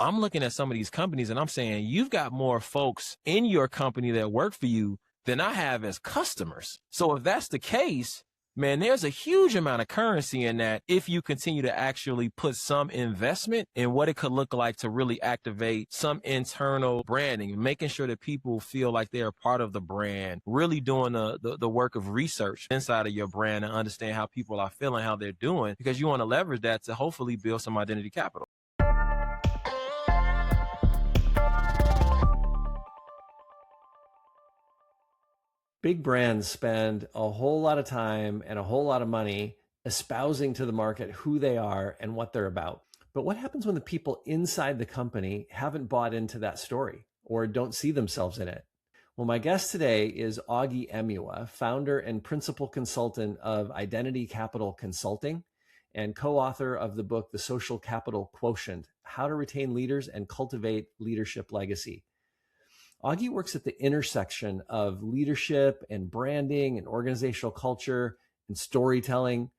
I'm looking at some of these companies and I'm saying, you've got more folks in your company that work for you than I have as customers. So if that's the case, man, there's a huge amount of currency in that if you continue to actually put some investment in what it could look like to really activate some internal branding, making sure that people feel like they're a part of the brand, really doing the work of research inside of your brand and understand how people are feeling, how they're doing, because you want to leverage that to hopefully build some identity capital. Big brands spend a whole lot of time and a whole lot of money espousing to the market who they are and what they're about. But what happens when the people inside the company haven't bought into that story or don't see themselves in it? Well, my guest today is Augie Emuwa, founder and principal consultant of Identity Capital Consulting and co-author of the book, The Social Capital Quotient: How to Retain Leaders and Cultivate Leadership Legacy. Augie works at the intersection of leadership and branding and organizational culture and storytelling.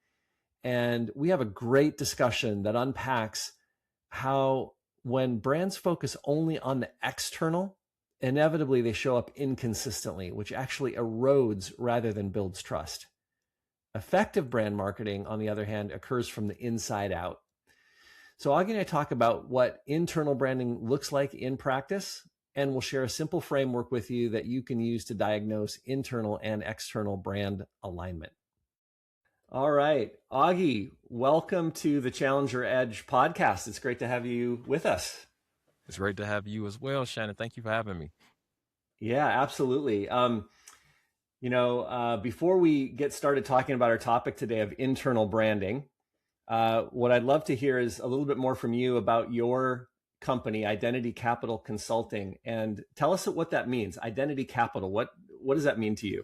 And we have a great discussion that unpacks how when brands focus only on the external, inevitably they show up inconsistently, which actually erodes rather than builds trust. Effective brand marketing, on the other hand, occurs from the inside out. So Augie and I talk about what internal branding looks like in practice, and we'll share a simple framework with you that you can use to diagnose internal and external brand alignment. All right, Augie, welcome to the Challenger Edge podcast. It's great to have you with us. It's great to have you as well, Shannon. Thank you for having me. Yeah, absolutely. Before we get started talking about our topic today of internal branding, what I'd love to hear is a little bit more from you about your company, Identity Capital Consulting, and tell us what that means. Identity capital, what does that mean to you?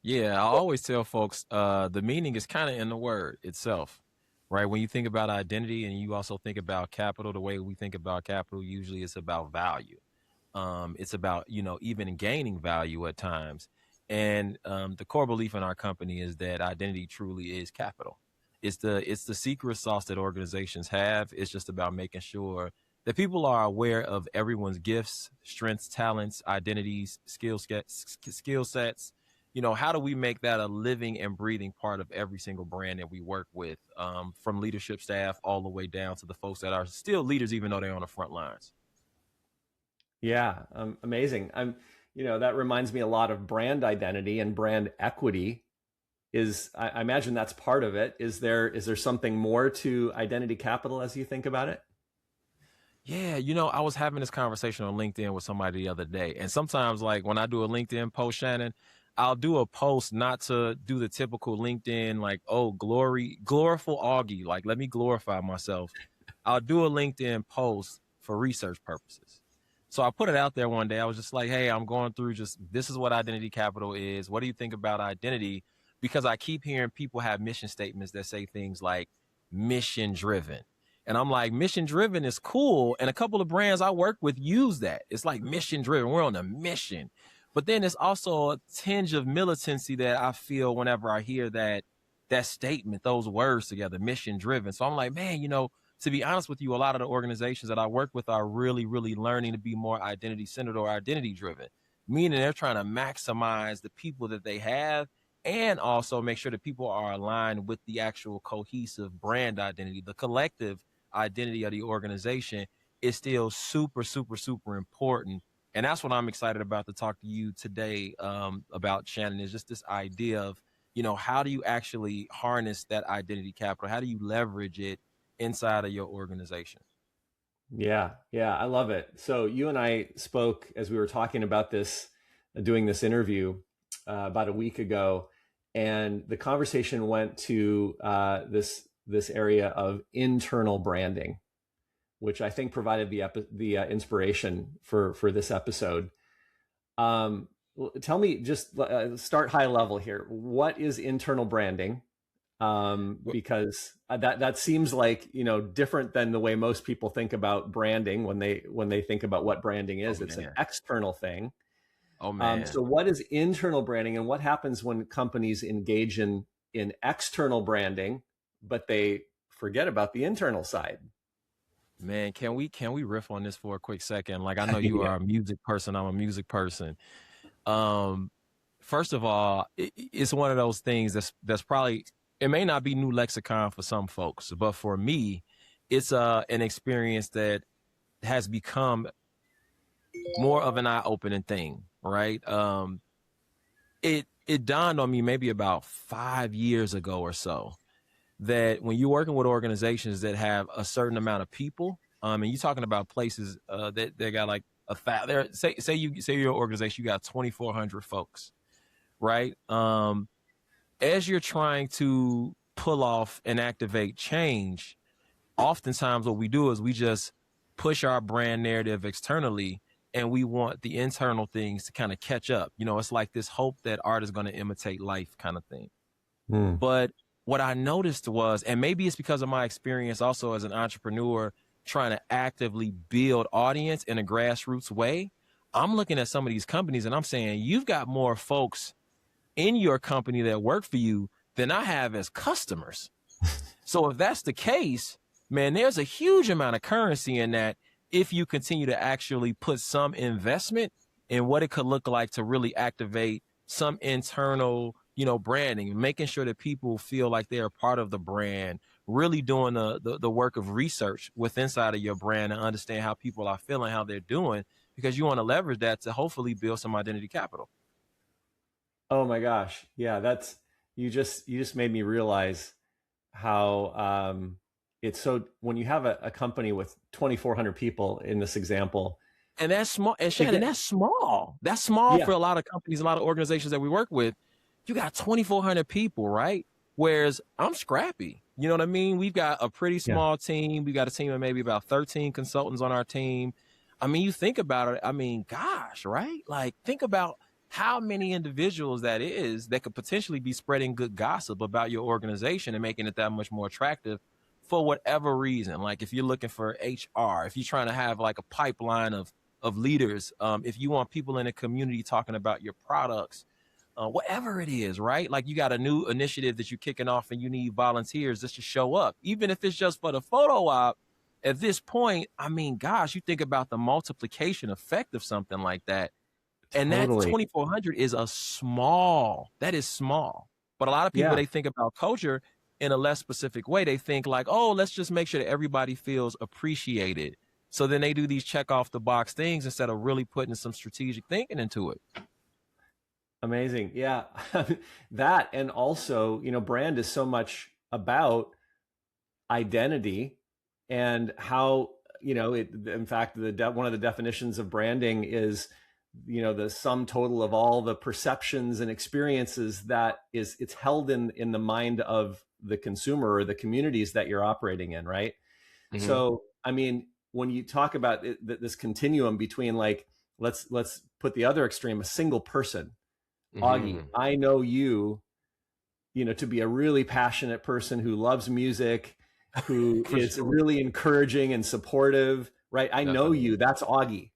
Yeah, I always tell folks the meaning is kind of in the word itself, right? When you think about identity and you also think about capital, the way we think about capital, usually it's about value. It's about, even gaining value at times. And the core belief in our company is that identity truly is capital. It's the secret sauce that organizations have. It's just about making sure that people are aware of everyone's gifts, strengths, talents, identities, skill sets. How do we make that a living and breathing part of every single brand that we work with, from leadership staff all the way down to the folks that are still leaders, even though they're on the front lines. Yeah, amazing. That reminds me a lot of brand identity and brand equity. I imagine that's part of it. Is there something more to identity capital as you think about it? Yeah, I was having this conversation on LinkedIn with somebody the other day. And sometimes, like when I do a LinkedIn post, Shannon, I'll do a post not to do the typical LinkedIn, like, oh, gloriful Augie, like, let me glorify myself. I'll do a LinkedIn post for research purposes. So I put it out there one day. I was just like, hey, I'm going through this is what identity capital is. What do you think about identity? Because I keep hearing people have mission statements that say things like mission driven. And I'm like, mission driven is cool. And a couple of brands I work with use that. It's like mission driven. We're on a mission. But then there's also a tinge of militancy that I feel whenever I hear that statement, those words together, mission driven. So I'm like, man, to be honest with you, a lot of the organizations that I work with are really, really learning to be more identity centered or identity driven, meaning they're trying to maximize the people that they have and also make sure that people are aligned with the actual cohesive brand identity. The collective identity of the organization is still super, super, super important. And that's what I'm excited about to talk to you today about, Shannon, is just this idea of, how do you actually harness that identity capital? How do you leverage it inside of your organization? Yeah, I love it. So you and I spoke as we were talking about this, doing this interview about a week ago, and the conversation went to this area of internal branding, which I think provided the inspiration for this episode. Tell me, just start high level here. What is internal branding? Because that seems like different than the way most people think about branding when they think about what branding is. It's an external thing. Oh man! So what is internal branding, and what happens when companies engage in external branding, but they forget about the internal side? Man, can we riff on this for a quick second? Like, I know you Yeah. are a music person, I'm a music person. Um, First of all, it's one of those things that's probably, it may not be new lexicon for some folks, but for me, it's an experience that has become more of an eye-opening thing, right? It dawned on me maybe about 5 years ago or so that when you're working with organizations that have a certain amount of people, and you're talking about places that they got like there, say your organization, you got 2,400 folks, right? As you're trying to pull off and activate change, oftentimes what we do is we just push our brand narrative externally, and we want the internal things to kind of catch up. You know, it's like this hope that art is going to imitate life kind of thing. Mm. But what I noticed was, and maybe it's because of my experience also as an entrepreneur trying to actively build audience in a grassroots way, I'm looking at some of these companies and I'm saying, you've got more folks in your company that work for you than I have as customers. So if that's the case, man, there's a huge amount of currency in that if you continue to actually put some investment in what it could look like to really activate some internal, branding, making sure that people feel like they're a part of the brand, really doing the work of research with inside of your brand and understand how people are feeling, how they're doing, because you want to leverage that to hopefully build some identity capital. Oh my gosh. Yeah, that's you just made me realize how it's so when you have a company with 2,400 people in this example, And that's small. And Shannon, again, that's small. That's small yeah, for a lot of companies, a lot of organizations that we work with. You got 2,400 people, right? Whereas I'm scrappy. You know what I mean? We've got a pretty yeah, small team. We got a team of maybe about 13 consultants on our team. I mean, you think about it. I mean, gosh, right? Like, think about how many individuals that is that could potentially be spreading good gossip about your organization and making it that much more attractive for whatever reason. Like, if you're looking for HR, if you're trying to have like a pipeline of leaders, if you want people in the community talking about your products, whatever it is, right? Like, you got a new initiative that you're kicking off and you need volunteers just to show up, even if it's just for the photo op. At this point, I mean, gosh, you think about the multiplication effect of something like that. And that totally. 2,400 is that is small. But a lot of people, Yeah. they think about culture in a less specific way. They think like, oh, let's just make sure that everybody feels appreciated. So then they do these check off the box things instead of really putting some strategic thinking into it. Amazing. Yeah. That, and also, brand is so much about identity and how, in fact, one of the definitions of branding is, the sum total of all the perceptions and experiences that it's held in the mind of the consumer or the communities that you're operating in, right? Mm-hmm. So, I mean, when you talk about this continuum between, like, let's put the other extreme, a single person. Augie, Mm-hmm. I know you to be a really passionate person who loves music, who For is sure. really encouraging and supportive, right? I know Definitely. you. That's Augie,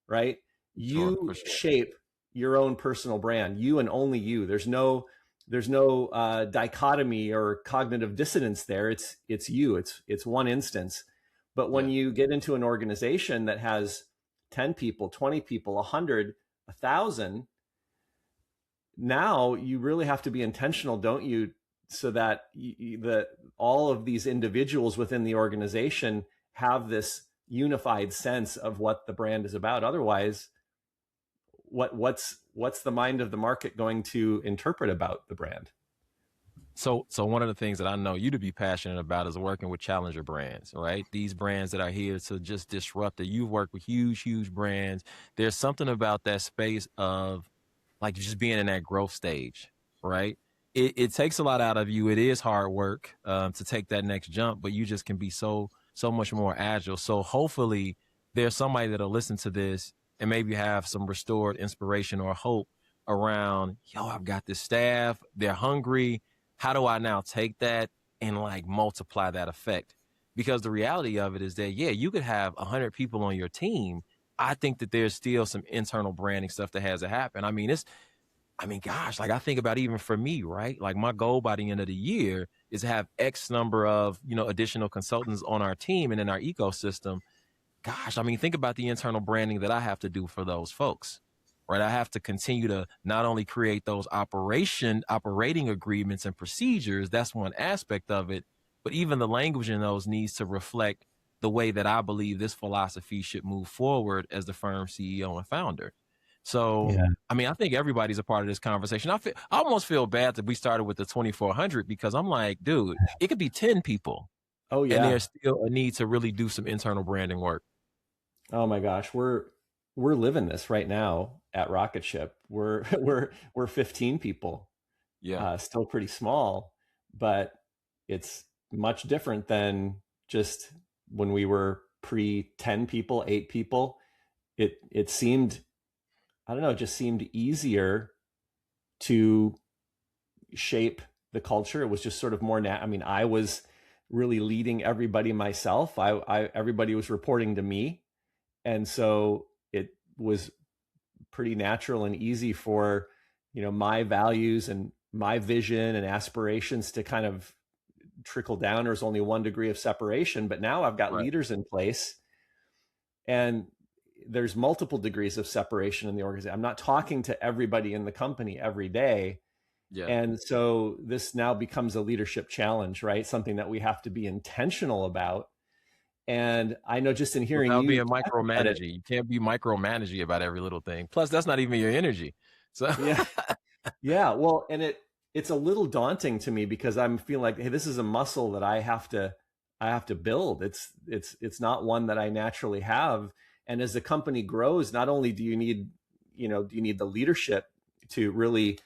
right? Sure. You For sure. shape your own personal brand, you and only you. There's no dichotomy or cognitive dissonance there. It's you. It's one instance. But when Yeah. you get into an organization that has 10 people, 20 people, 100, 1,000, now you really have to be intentional, don't you? So that all of these individuals within the organization have this unified sense of what the brand is about. Otherwise, what's the mind of the market going to interpret about the brand? So one of the things that I know you to be passionate about is working with challenger brands, right? These brands that are here to just disrupt it. You've worked with huge, huge brands. There's something about that space of like just being in that growth stage, right? It takes a lot out of you. It is hard work to take that next jump, but you just can be so much more agile. So hopefully there's somebody that'll listen to this and maybe have some restored inspiration or hope around, yo, I've got this staff, they're hungry. How do I now take that and like multiply that effect? Because the reality of it is that, yeah, you could have 100 people on your team. I think that there's still some internal branding stuff that has to happen. I mean, gosh, like I think about even for me, right? Like my goal by the end of the year is to have X number of, additional consultants on our team and in our ecosystem. Gosh, I mean, think about the internal branding that I have to do for those folks, right? I have to continue to not only create those operating agreements and procedures. That's one aspect of it, but even the language in those needs to reflect the way that I believe this philosophy should move forward as the firm's CEO and founder. So, Yeah. I mean, I think everybody's a part of this conversation. I almost feel bad that we started with the 2,400 because I'm like, dude, it could be 10 people Oh and yeah. there's still a need to really do some internal branding work. Oh my gosh, we're living this right now at Rocket Ship. We're we're 15 people, Yeah. still pretty small, but it's much different than just when we were pre 10 people, 8 people. It seemed, I don't know, it just seemed easier to shape the culture. It was just sort of more I mean, I was really leading everybody myself. Everybody was reporting to me. And so it was pretty natural and easy for, my values and my vision and aspirations to kind of trickle down. There's only one degree of separation, but now I've got Right. leaders in place and there's multiple degrees of separation in the organization. I'm not talking to everybody in the company every day. Yeah. And so this now becomes a leadership challenge, right? Something that we have to be intentional about. And I know just in hearing Without you being talk about it, micromanaging. You can't be micromanaging about every little thing. Plus, that's not even your energy. So yeah, yeah. Well, and it's a little daunting to me because I'm feeling like, hey, this is a muscle that I have to build. It's not one that I naturally have. And as the company grows, not only do you need, do you need the leadership to really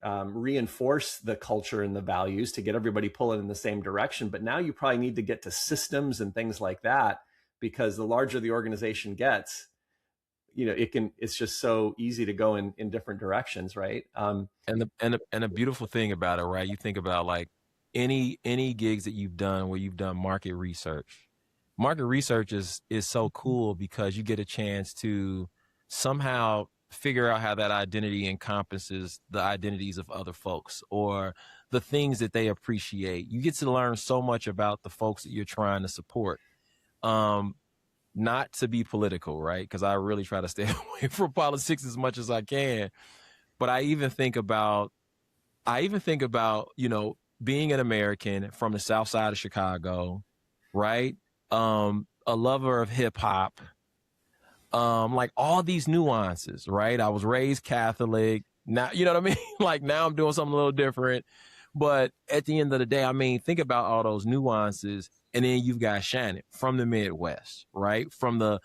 reinforce the culture and the values to get everybody pulling in the same direction, but now you probably need to get to systems and things like that, because the larger the organization gets, it's just so easy to go in different directions, right? and the beautiful thing about it, right? You think about like any gigs that you've done where you've done market research. Market research is so cool because you get a chance to somehow figure out how that identity encompasses the identities of other folks or the things that they appreciate. You get to learn so much about the folks that you're trying to support. Um, Not to be political, right? Because I really try to stay away from politics as much as I can. But I even think about, being an American from the South Side of Chicago, right? A lover of hip hop, like all these nuances, right? I was raised Catholic. Now, you know what I mean? Like now I'm doing something a little different. But at the end of the day, I mean, think about all those nuances. And then you've got Shannon from the Midwest, right? From the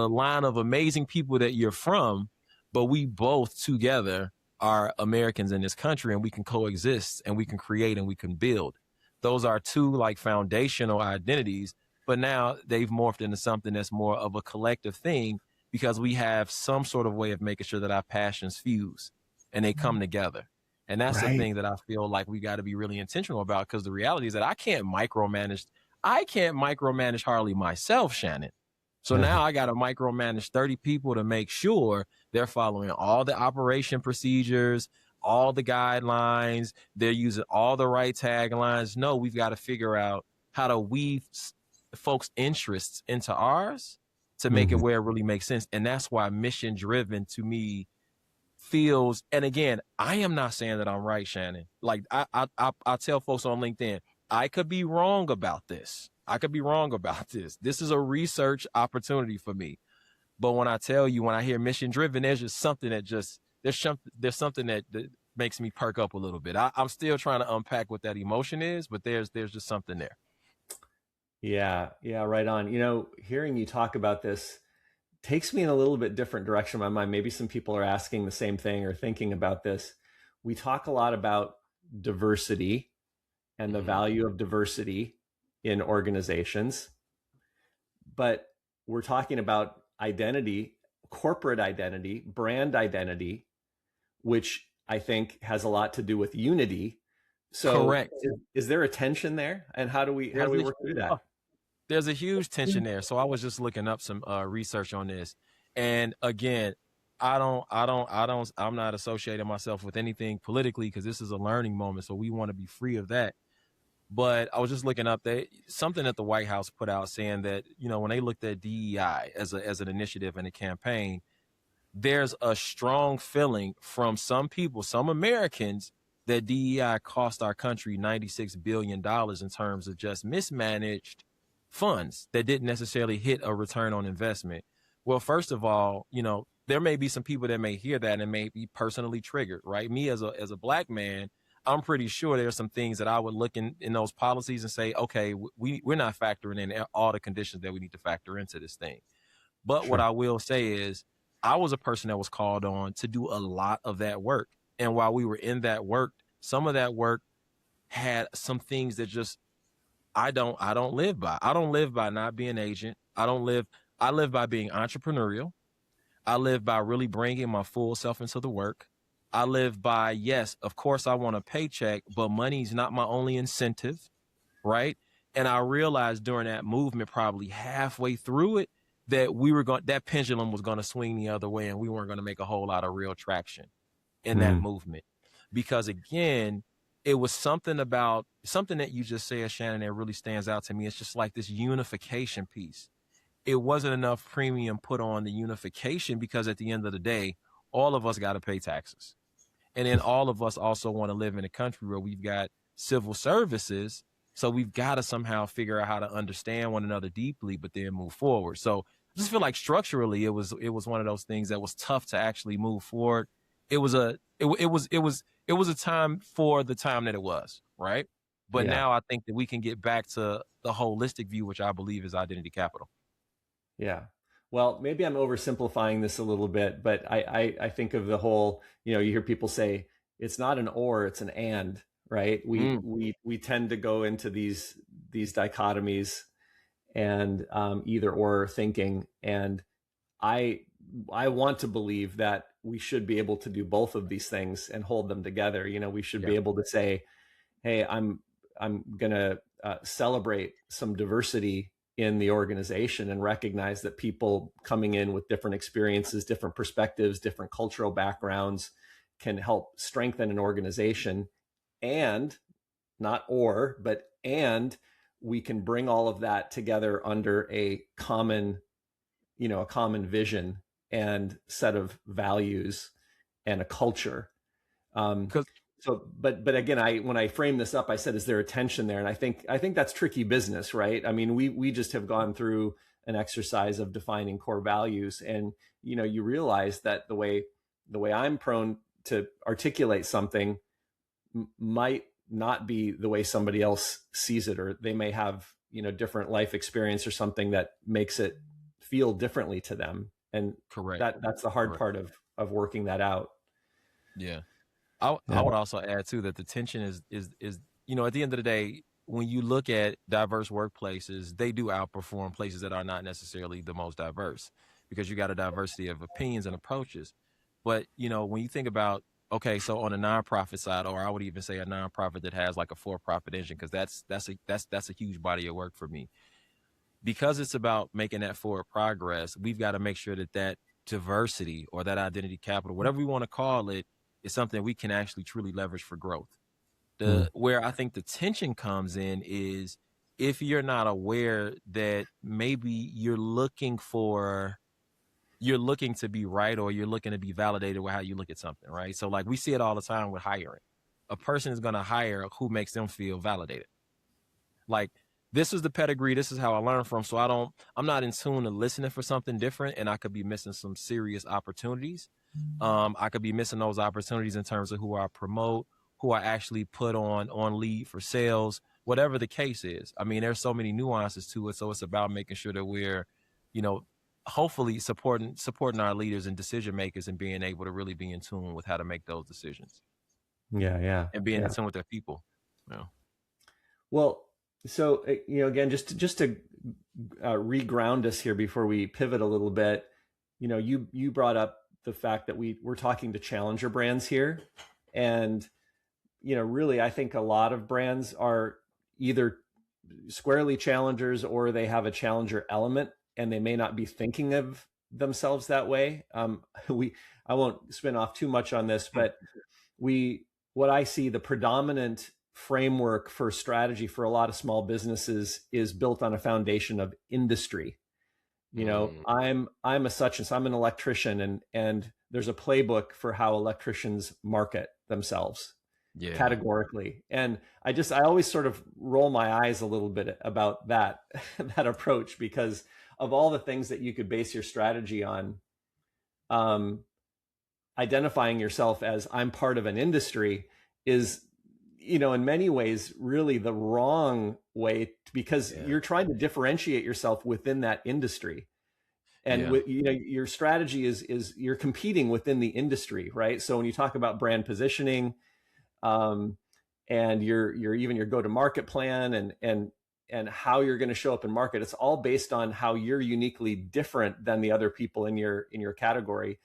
line of amazing people that you're from, but we both together are Americans in this country and we can coexist and we can create and we can build. Those are two like foundational identities, but now they've morphed into something that's more of a collective thing because we have some sort of way of making sure that our passions fuse and they come together. And that's the Right. thing that I feel like we got to be really intentional about, because the reality is that I can't micromanage hardly myself, Shannon. So now I got to micromanage 30 people to make sure they're following all the operation procedures, all the guidelines, they're using all the right taglines. No, we've got to figure out how to weave folks' interests into ours to make it Mhm. where it really makes sense. And that's why mission driven to me feels, and again, I am not saying that I'm right, Shannon. Like I tell folks on LinkedIn, I could be wrong about this. I could be wrong about this. This is a research opportunity for me. But when I tell you, when I hear mission driven, there's just something that there's something that makes me perk up a little bit. I'm still trying to unpack what that emotion is, but there's just something there. Yeah, yeah, right on. Hearing you talk about this takes me in a little bit different direction in my mind. Maybe some people are asking the same thing or thinking about this. We talk a lot about diversity and the Mm-hmm. value of diversity in organizations, but we're talking about identity, corporate identity, brand identity, which I think has a lot to do with unity. So Correct. is there a tension there? And how do we work through that? There's a huge tension there. So I was just looking up some research on this. And again, I'm not associating myself with anything politically because this is a learning moment. So we want to be free of that. But I was just looking up something that the White House put out saying that, when they looked at DEI as an initiative and a campaign, there's a strong feeling from some people, some Americans, that DEI cost our country $96 billion in terms of just mismanaged funds that didn't necessarily hit a return on investment. Well, first of all, there may be some people that may hear that and may be personally triggered, right? Me as a black man, I'm pretty sure there's some things that I would look in those policies and say, okay, we're not factoring in all the conditions that we need to factor into this thing. But what Sure. I will say is I was a person that was called on to do a lot of that work. And while we were in that work, some of that work had some things that just I don't live by. I don't live by not being an agent. I live by being entrepreneurial. I live by really bringing my full self into the work. I live by, yes, of course I want a paycheck, but money's not my only incentive, right? And I realized during that movement, probably halfway through it, that pendulum was going to swing the other way and we weren't going to make a whole lot of real traction in that movement. Because again, it was something that you just said, Shannon, that really stands out to me. It's just like this unification piece. It wasn't enough premium put on the unification because at the end of the day, all of us got to pay taxes. And then all of us also want to live in a country where we've got civil services. So we've got to somehow figure out how to understand one another deeply, but then move forward. So I just feel like structurally, it was one of those things that was tough to actually move forward. It was a time for the time that it was, right? But Yeah. now I think that we can get back to the holistic view, which I believe is identity capital. Yeah. Well, maybe I'm oversimplifying this a little bit, but I think of the whole, you hear people say it's not an or, it's an and, right? We tend to go into these dichotomies and either or thinking. And I want to believe that we should be able to do both of these things and hold them together. We should be able to say, hey, I'm gonna celebrate some diversity in the organization and recognize that people coming in with different experiences, different perspectives, different cultural backgrounds can help strengthen an organization. And not or, but and we can bring all of that together under a common vision and set of values and a culture. But again, when I frame this up, I said, is there a tension there? And I think that's tricky business, right? I mean, we just have gone through an exercise of defining core values, and you realize that the way I'm prone to articulate something might not be the way somebody else sees it, or they may have different life experience or something that makes it feel differently to them. And that's the hard part of working that out. Yeah. I would also add too that the tension is at the end of the day, when you look at diverse workplaces, they do outperform places that are not necessarily the most diverse because you got a diversity of opinions and approaches. But when you think about, okay, so on a nonprofit side, or I would even say a nonprofit that has like a for-profit engine, because that's a huge body of work for me. Because it's about making that forward progress, we've got to make sure that diversity or that identity capital, whatever we want to call it, is something we can actually truly leverage for growth. Where I think the tension comes in is if you're not aware that maybe you're looking to be right, or you're looking to be validated with how you look at something, right? So like we see it all the time with hiring. A person is going to hire who makes them feel validated. Like, this is the pedigree, this is how I learned from. So I'm not in tune to listening for something different, and I could be missing some serious opportunities. I could be missing those opportunities in terms of who I promote, who I actually put on lead for sales, whatever the case is. I mean, there's so many nuances to it. So it's about making sure that we're, hopefully supporting our leaders and decision makers and being able to really be in tune with how to make those decisions. Yeah. And being in tune with their people. Yeah. Well, so, again, just to reground us here before we pivot a little bit, you brought up the fact that we're talking to challenger brands here. And, really, I think a lot of brands are either squarely challengers or they have a challenger element, and they may not be thinking of themselves that way. I won't spin off too much on this, but what I see, the predominant framework for strategy for a lot of small businesses is built on a foundation of industry. I'm a such and so, I'm an electrician, and there's a playbook for how electricians market themselves categorically. And I always sort of roll my eyes a little bit about that approach, because of all the things that you could base your strategy on. Identifying yourself as I'm part of an industry is, in many ways really the wrong way, because you're trying to differentiate yourself within that industry. And your strategy is you're competing within the industry, right? So when you talk about brand positioning, and your go-to-market plan and how you're going to show up in market, it's all based on how you're uniquely different than the other people in your category.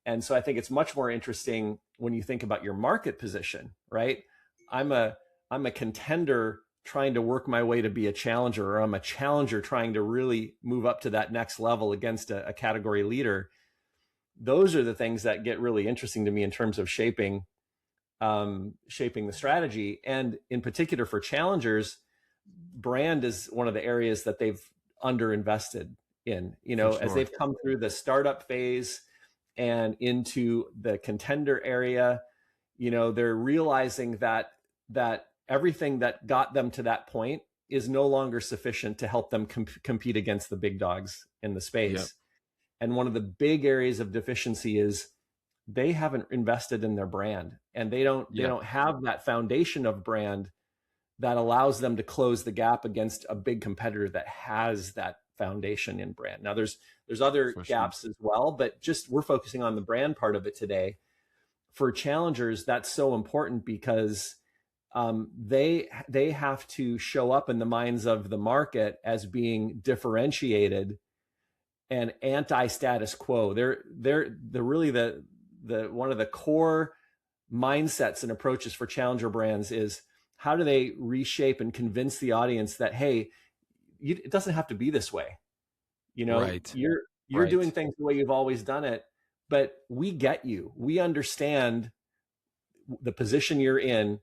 And so I think it's much more interesting when you think about your market position, right? I'm a contender trying to work my way to be a challenger, or I'm a challenger trying to really move up to that next level against a category leader. Those are the things that get really interesting to me in terms of shaping the strategy. And in particular for challengers, brand is one of the areas that they've underinvested in, as they've come through the startup phase and into the contender area. They're realizing that everything that got them to that point is no longer sufficient to help them compete against the big dogs in the space. Yep. And one of the big areas of deficiency is they haven't invested in their brand, and they don't have that foundation of brand that allows them to close the gap against a big competitor that has that foundation in brand. Now there's other gaps as well, but we're focusing on the brand part of it today. For challengers, that's so important because they have to show up in the minds of the market as being differentiated and anti-status quo. They're really the one of the core mindsets and approaches for challenger brands is how do they reshape and convince the audience that, hey, it doesn't have to be this way. Right. You're doing things the way you've always done it, but we get you. We understand the position you're in,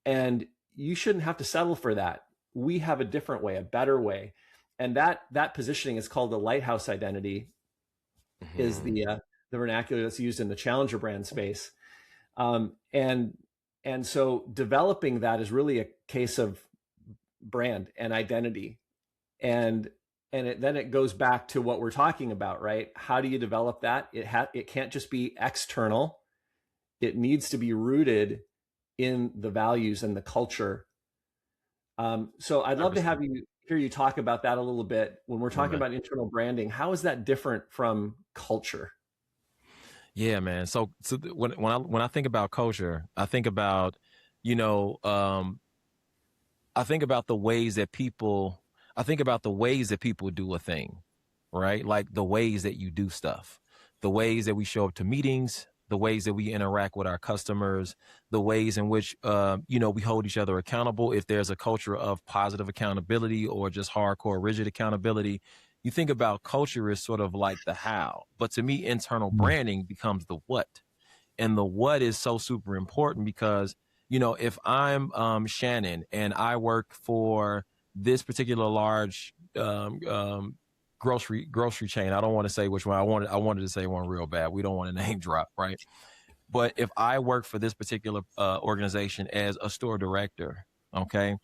and you shouldn't have to settle for that. We have a different way, a better way. And that positioning is called the Lighthouse identity, is the vernacular that's used in the challenger brand space. And so developing that is really a case of brand and identity. And then it goes back to what we're talking about, right? How do you develop that? It can't just be external. It needs to be rooted in the values and the culture. So I'd love to hear you talk about that a little bit. When we're talking about internal branding, how is that different from culture? Yeah, man. So when I think about culture, I think about, I think about the ways that people do a thing, right? Like the ways that you do stuff, the ways that we show up to meetings, the ways that we interact with our customers, the ways in which, we hold each other accountable. If there's a culture of positive accountability or just hardcore rigid accountability, you think about culture as sort of like the how. But to me, internal branding becomes the what. And the what is so super important because, if I'm Shannon and I work for this particular large grocery chain, I don't want to say which one. I wanted to say one real bad. We don't want to name drop, right? But if I work for this particular organization as a store director, okay,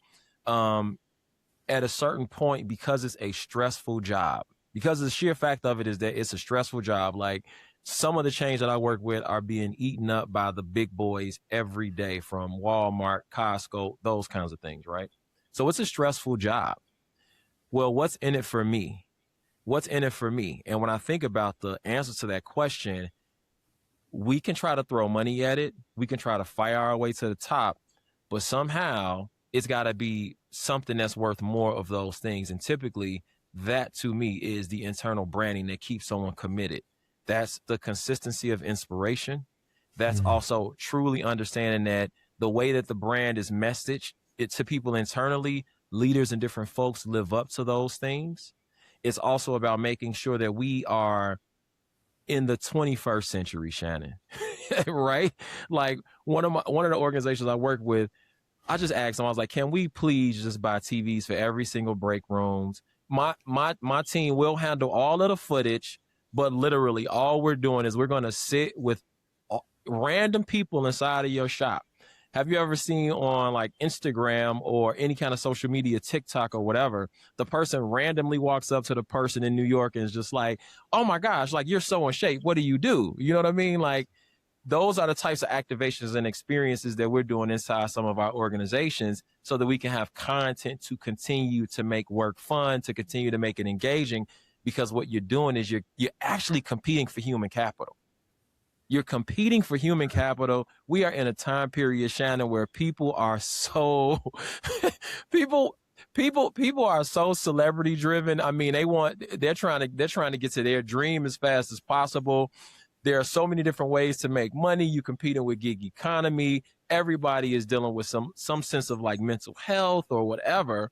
at a certain point, because it's a stressful job, because the sheer fact of it is that it's a stressful job. Like some of the chains that I work with are being eaten up by the big boys every day, from Walmart, Costco, those kinds of things, right? So it's a stressful job. Well, what's in it for me? What's in it for me? And when I think about the answer to that question, we can try to throw money at it. We can try to fire our way to the top, but somehow it's got to be something that's worth more of those things. And typically that to me is the internal branding that keeps someone committed. That's the consistency of inspiration. That's also truly understanding that the way that the brand is messaged it to people internally, leaders and different folks live up to those things. It's also about making sure that we are in the 21st century, Shannon, right? Like one of the organizations I work with, I just asked them, I was like, can we please just buy TVs for every single break rooms? My team will handle all of the footage, but literally all we're doing is we're going to sit with random people inside of your shop. Have you ever seen on like Instagram or any kind of social media, TikTok or whatever, the person randomly walks up to the person in New York and is just like, oh my gosh, like you're so in shape. What do you do? You know what I mean? Like those are the types of activations and experiences that we're doing inside some of our organizations so that we can have content to continue to make work fun, to continue to make it engaging, because what you're doing is you're actually competing for human capital. You're competing for human capital. We are in a time period, Shannon, where people are so people are so celebrity driven. I mean, they're trying to get to their dream as fast as possible. There are so many different ways to make money. You're competing with gig economy. Everybody is dealing with some sense of like mental health or whatever,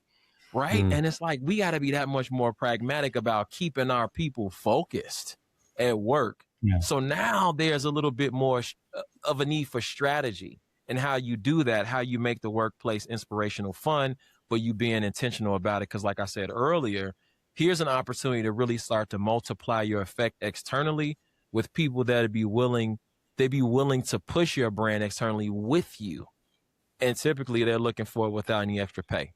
right? And it's like we got to be that much more pragmatic about keeping our people focused at work. Yeah. So now there's a little bit more of a need for strategy and how you do that, how you make the workplace inspirational, fun, but you being intentional about it. Because like I said earlier, here's an opportunity to really start to multiply your effect externally with people that be willing to push your brand externally with you. And typically they're looking for it without any extra pay.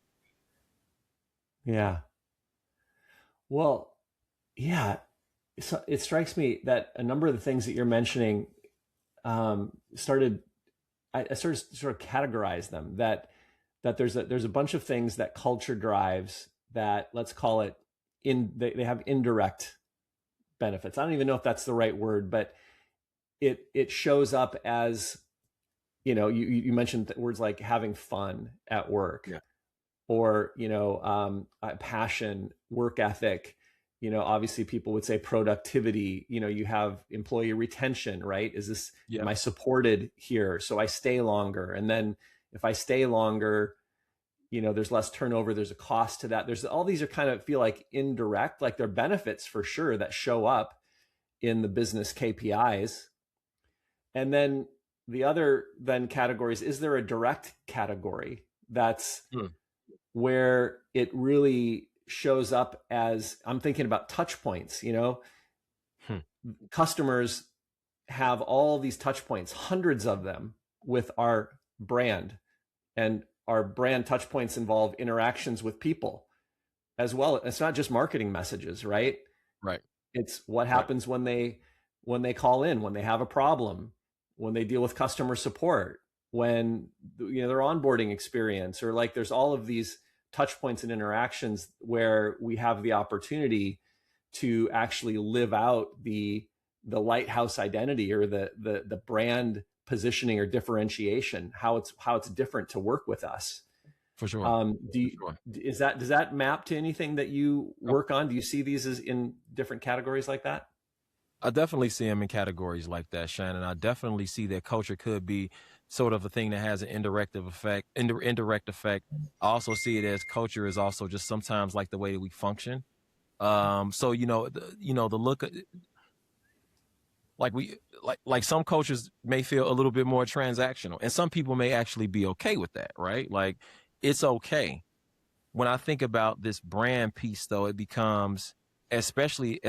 Yeah. Well, yeah. So it strikes me that a number of the things that you're mentioning I started to sort of categorize them, that there's a bunch of things that culture drives that, let's call it, they have indirect benefits. I don't even know if that's the right word, but it shows up as, you mentioned words like having fun at work, yeah, or passion, work ethic. Obviously people would say productivity. You have employee retention, right? Am I supported here so I stay longer? And then if I stay longer, there's less turnover, there's a cost to that. There's all these are kind of feel like indirect, like they're benefits for sure that show up in the business KPIs. And then the other categories, is there a direct category that's where it really shows up as, I'm thinking about touch points, customers have all these touch points, hundreds of them with our brand, and our brand touch points involve interactions with people as well. It's not just marketing messages, right? Right. It's what happens when they call in, when they have a problem, when they deal with customer support, when their onboarding experience, or like there's all of these touch points and interactions where we have the opportunity to actually live out the Lighthouse identity, or the brand positioning or differentiation, how it's different to work with us. For sure. Does that map to anything that you work on? Do you see these as in different categories like that? I definitely see them in categories like that, Shannon. I definitely see that culture could be sort of a thing that has an indirect effect. I also see it as culture is also just sometimes like the way that we function. So the look at, like some cultures may feel a little bit more transactional, and some people may actually be okay with that, right? Like it's okay. When I think about this brand piece, though, it becomes, especially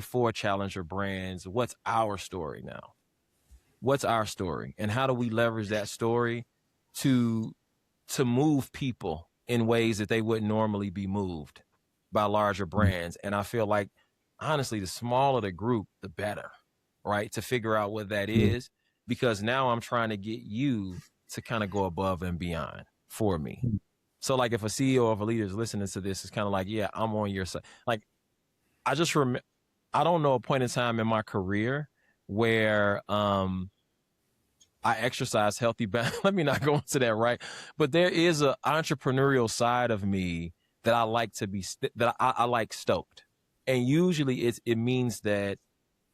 for challenger brands, what's our story now? What's our story, and how do we leverage that story to move people in ways that they wouldn't normally be moved by larger brands? And I feel like, honestly, the smaller the group, the better, right? To figure out what that is, because now I'm trying to get you to kind of go above and beyond for me. So like if a CEO of a leader is listening to this, it's kind of like, yeah, I'm on your side. Like I don't know a point in time in my career where I exercise healthy balance. Let me not go into that, right? But there is an entrepreneurial side of me that I like to be, that I like stoked. And usually it means that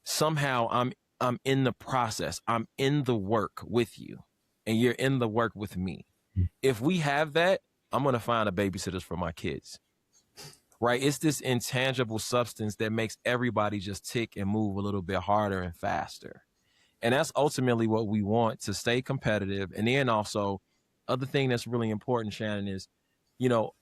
somehow I'm in the process. I'm in the work with you, and you're in the work with me. If we have that, I'm going to find a babysitters for my kids. right? It's this intangible substance that makes everybody just tick and move a little bit harder and faster. And that's ultimately what we want, to stay competitive. And then also, other thing that's really important, Shannon, is, you know,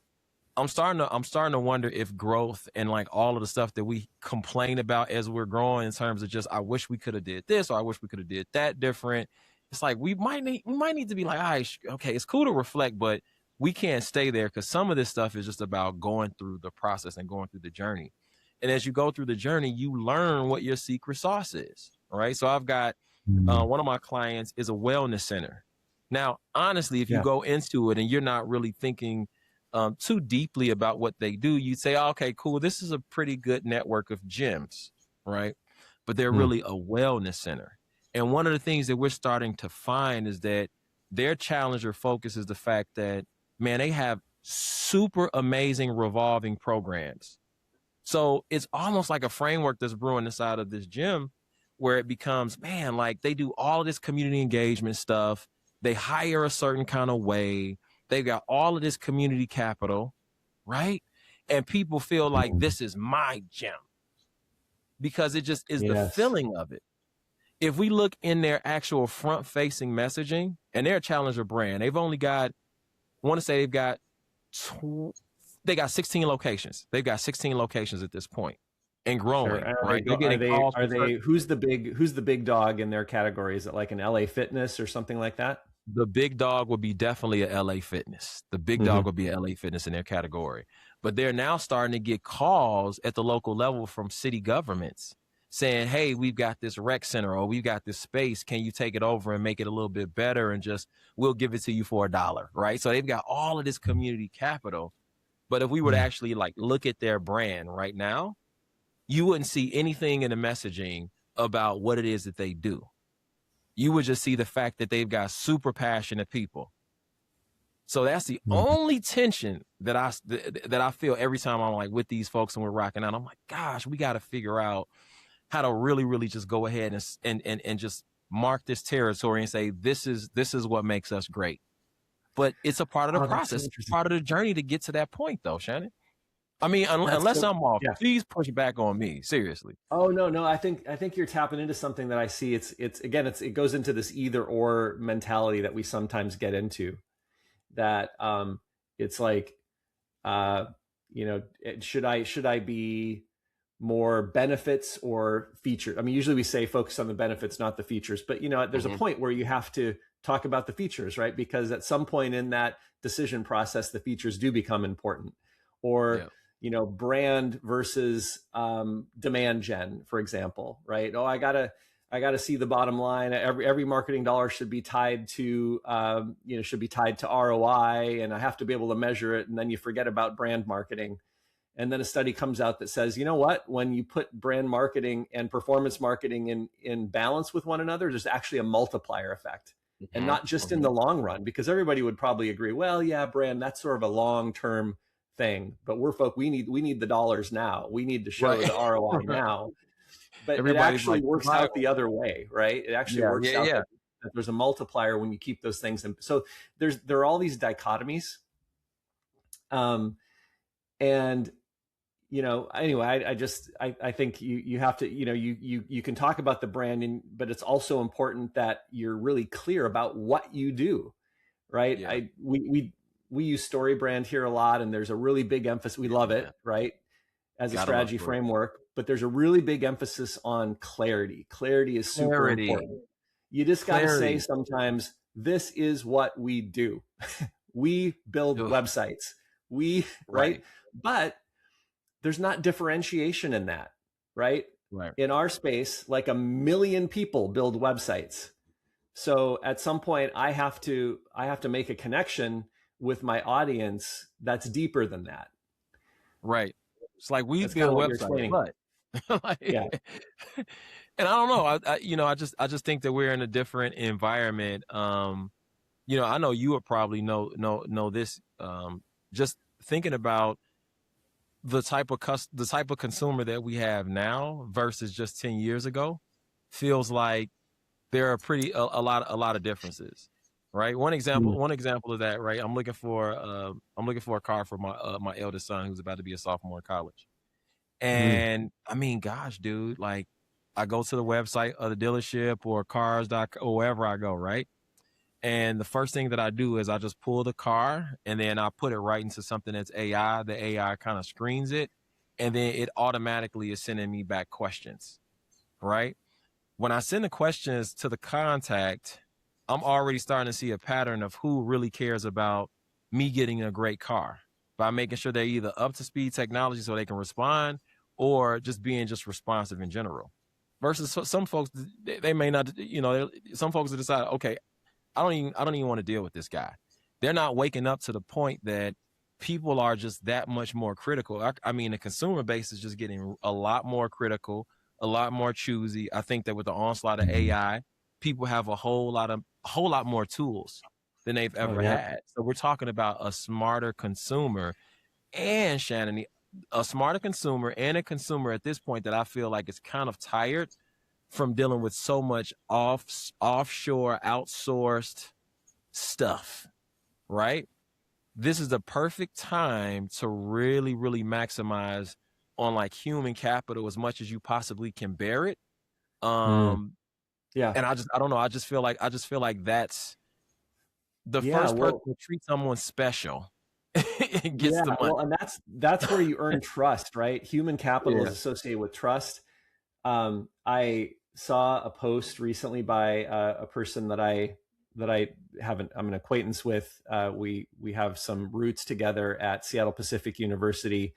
I'm starting to wonder if growth and like all of the stuff that we complain about as we're growing, in terms of just, I wish we could have did this, or I wish we could have did that different. It's like we might need to be like, all right, okay, it's cool to reflect, but we can't stay there, because some of this stuff is just about going through the process and going through the journey. And as you go through the journey, you learn what your secret sauce is. All right. So I've got one of my clients is a wellness center. Now, honestly, if you go into it and you're not really thinking too deeply about what they do, you'd say, oh, okay, cool, this is a pretty good network of gyms, right? But they're really a wellness center. And one of the things that we're starting to find is that their challenger focus is the fact that, man, they have super amazing revolving programs. So it's almost like a framework that's brewing inside of this gym, where it becomes, man, like they do all of this community engagement stuff. They hire a certain kind of way. They've got all of this community capital, right? And people feel like this is my gym, because it just is the feeling of it. If we look in their actual front-facing messaging, and they're a challenger brand, they've only got, I want to say they've got 16 locations. They've got 16 locations at this point, and growing. Sure. Right? Are they? Who's the big dog in their category? Is it like an LA Fitness or something like that? The big dog would be definitely a LA Fitness. The big dog would be a LA Fitness in their category. But they're now starting to get calls at the local level from city governments saying, hey, we've got this rec center, or we've got this space. Can you take it over and make it a little bit better? And just, we'll give it to you for $1, right? So they've got all of this community capital. But if we were to actually like look at their brand right now, you wouldn't see anything in the messaging about what it is that they do. You would just see the fact that they've got super passionate people. So that's the only tension that I feel every time I'm like with these folks and we're rocking out. I'm like, gosh, we got to figure out how to really, really just go ahead and just mark this territory and say, this is what makes us great. But it's a part of the process. It's part of the journey to get to that point, though, Shannon. I mean, unless I'm off, please push back on me. Seriously. Oh, no. I think you're tapping into something that I see. It goes into this either or mentality that we sometimes get into, that it's like, should I be more benefits or features? I mean, usually we say focus on the benefits, not the features, but there's a point where you have to talk about the features, right? Because at some point in that decision process, the features do become important. Or brand versus demand gen, for example, right? Oh, I gotta see the bottom line. Every marketing dollar should be tied to ROI, and I have to be able to measure it. And then you forget about brand marketing. And then a study comes out that says, you know what? When you put brand marketing and performance marketing in balance with one another, there's actually a multiplier effect. And not just in the long run, because everybody would probably agree, well, yeah, brand, that's sort of a long-term thing, but we need the dollars now. We need to show the ROI now. But it actually works out the other way, right? It actually works out that there's a multiplier when you keep those things in. So there are all these dichotomies. Anyway, I think you have to, you can talk about the branding, but it's also important that you're really clear about what you do, right? Yeah. We use StoryBrand here a lot, and there's a really big emphasis. We love it, right? As a strategy framework, but there's a really big emphasis on clarity. Clarity is super important. You just got to say sometimes, this is what we do. We build websites. Right? But there's not differentiation in that, right? In our space, like 1 million people build websites. So at some point I have to make a connection with my audience that's deeper than that. Right. It's like we build websites, but and I don't know. I just think that we're in a different environment. I know you would probably know this. Just thinking about the type of consumer that we have now versus just 10 years ago, feels like there are a lot of differences. right? Mm. One example of that, right? I'm looking for a car for my eldest son who's about to be a sophomore in college. Mm. And I mean, gosh, dude, like I go to the website of the dealership or cars.com or wherever I go, right? And the first thing that I do is I just pull the car and then I put it right into something that's AI. The AI kind of screens it, and then it automatically is sending me back questions, right? When I send the questions to the contact, I'm already starting to see a pattern of who really cares about me getting a great car by making sure they're either up to speed technology so they can respond or just being just responsive in general. Versus some folks, they may not, some folks decide, okay, I don't even want to deal with this guy. They're not waking up to the point that people are just that much more critical. I mean, the consumer base is just getting a lot more critical, a lot more choosy. I think that with the onslaught of AI, people have a whole lot more tools than they've Oh ever yeah. had. So we're talking about a smarter consumer and Shannon, a smarter consumer and a consumer at this point that I feel like is kind of tired from dealing with so much offshore outsourced stuff, right? This is the perfect time to really, really maximize on like human capital as much as you possibly can bear it. Mm. Um, Yeah. and I don't know. I just feel like that's the Yeah. first person Well, to treat someone special gets yeah. the money. Well, and that's where you earn trust, right? Human capital is Yeah. associated with trust. I saw a post recently by a person that I have I'm an acquaintance with. We have some roots together at Seattle Pacific University.